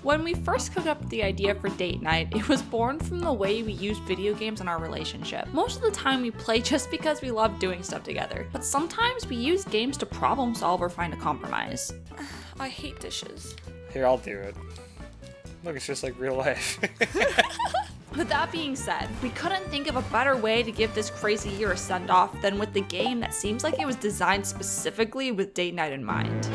When we first cooked up the idea for date night, it was born from the way we use video games in our relationship. Most of the time we play just because we love doing stuff together, but sometimes we use games to problem solve or find a compromise. I hate dishes. Here, I'll do it. Look, it's just like real life. With that being said, we couldn't think of a better way to give this crazy year a send-off than with the game that seems like it was designed specifically with date night in mind.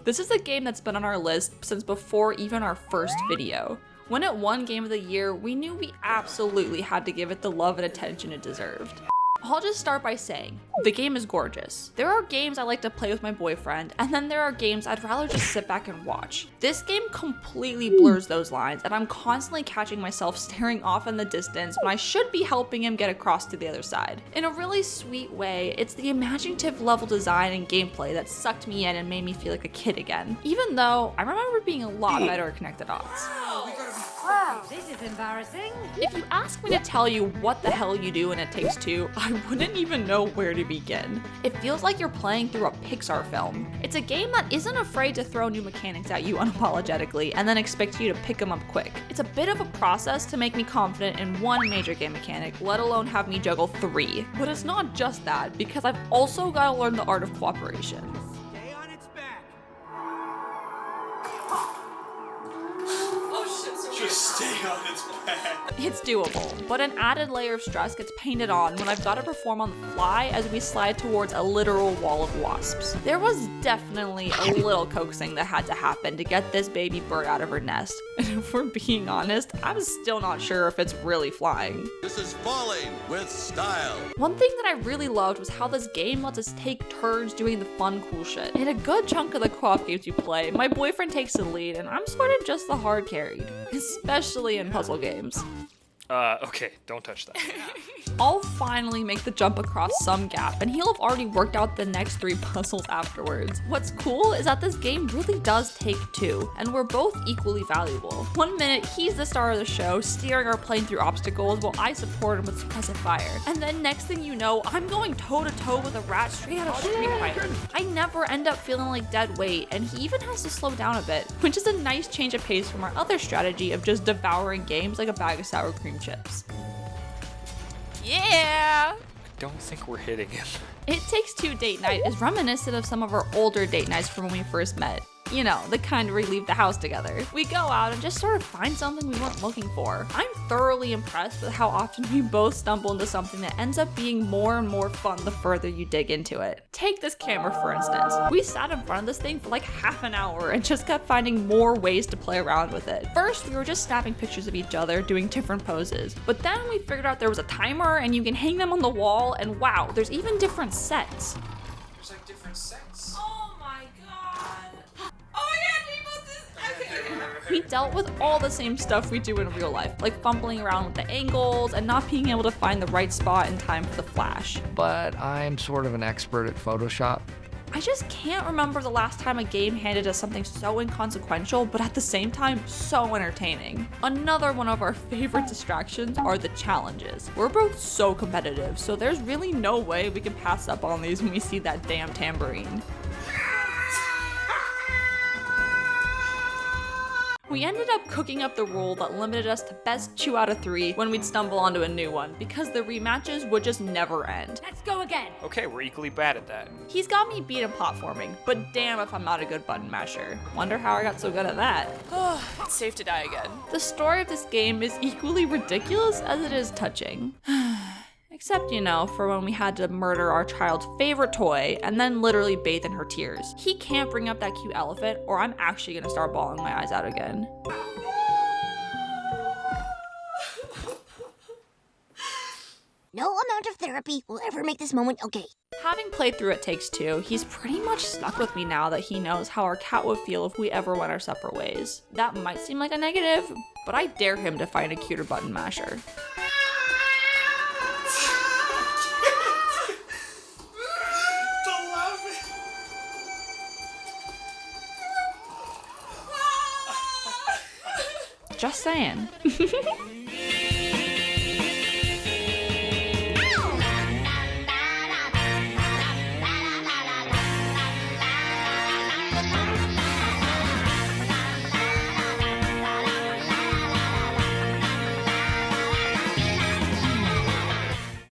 This is a game that's been on our list since before even our first video. When it won Game of the Year, we knew we absolutely had to give it the love and attention it deserved. I'll just start by saying, the game is gorgeous. There are games I like to play with my boyfriend, and then there are games I'd rather just sit back and watch. This game completely blurs those lines, and I'm constantly catching myself staring off in the distance when I should be helping him get across to the other side. In a really sweet way, it's the imaginative level design and gameplay that sucked me in and made me feel like a kid again, even though I remember being a lot better at Connect the Dots. Wow, this is embarrassing. If you ask me to tell you what the hell you do in It Takes Two, I wouldn't even know where to begin. It feels like you're playing through a Pixar film. It's a game that isn't afraid to throw new mechanics at you unapologetically and then expect you to pick them up quick. It's a bit of a process to make me confident in one major game mechanic, let alone have me juggle 3. But it's not just that, because I've also got to learn the art of cooperation. Stay on its back. Just stay on its back. It's doable, but an added layer of stress gets painted on when I've got to perform on the fly as we slide towards a literal wall of wasps. There was definitely a little coaxing that had to happen to get this baby bird out of her nest. And if we're being honest, I'm still not sure if it's really flying. This is falling with style. One thing that I really loved was how this game lets us take turns doing the fun, cool shit. In a good chunk of the co-op games you play, my boyfriend takes the lead and I'm sort of just the hard carried, especially in puzzle games. Okay, don't touch that. I'll finally make the jump across some gap, and he'll have already worked out the next 3 puzzles afterwards. What's cool is that this game really does take 2, and we're both equally valuable. One minute, he's the star of the show, steering our plane through obstacles while I support him with suppressive fire. And then next thing you know, I'm going toe-to-toe with a rat straight out of Street Fighter. I never end up feeling like dead weight, and he even has to slow down a bit, which is a nice change of pace from our other strategy of just devouring games like a bag of sour cream chips. Yeah! I don't think we're hitting him. It Takes Two date night is reminiscent of some of our older date nights from when we first met. You know, the kind where we leave the house together. We go out and just sort of find something we weren't looking for. I'm thoroughly impressed with how often we both stumble into something that ends up being more and more fun the further you dig into it. Take this camera for instance. We sat in front of this thing for like half an hour and just kept finding more ways to play around with it. First, we were just snapping pictures of each other doing different poses, but then we figured out there was a timer and you can hang them on the wall, and wow, there's even different sets. There's like different sets. Oh my god. Oh my god, we dealt with all the same stuff we do in real life, like fumbling around with the angles and not being able to find the right spot in time for the flash. But I'm sort of an expert at Photoshop. I just can't remember the last time a game handed us something so inconsequential, but at the same time, so entertaining. Another one of our favorite distractions are the challenges. We're both so competitive, so there's really no way we can pass up on these when we see that damn tambourine. We ended up cooking up the rule that limited us to best 2 out of 3 when we'd stumble onto a new one, because the rematches would just never end. Let's go again. Okay, we're equally bad at that. He's got me beat in platforming, but damn if I'm not a good button masher. Wonder how I got so good at that. It's safe to die again. The story of this game is equally ridiculous as it is touching. Except, you know, for when we had to murder our child's favorite toy and then literally bathe in her tears. He can't bring up that cute elephant or I'm actually gonna start bawling my eyes out again. No amount of therapy will ever make this moment okay. Having played through It Takes Two, he's pretty much stuck with me now that he knows how our cat would feel if we ever went our separate ways. That might seem like a negative, but I dare him to find a cuter button masher. Just saying.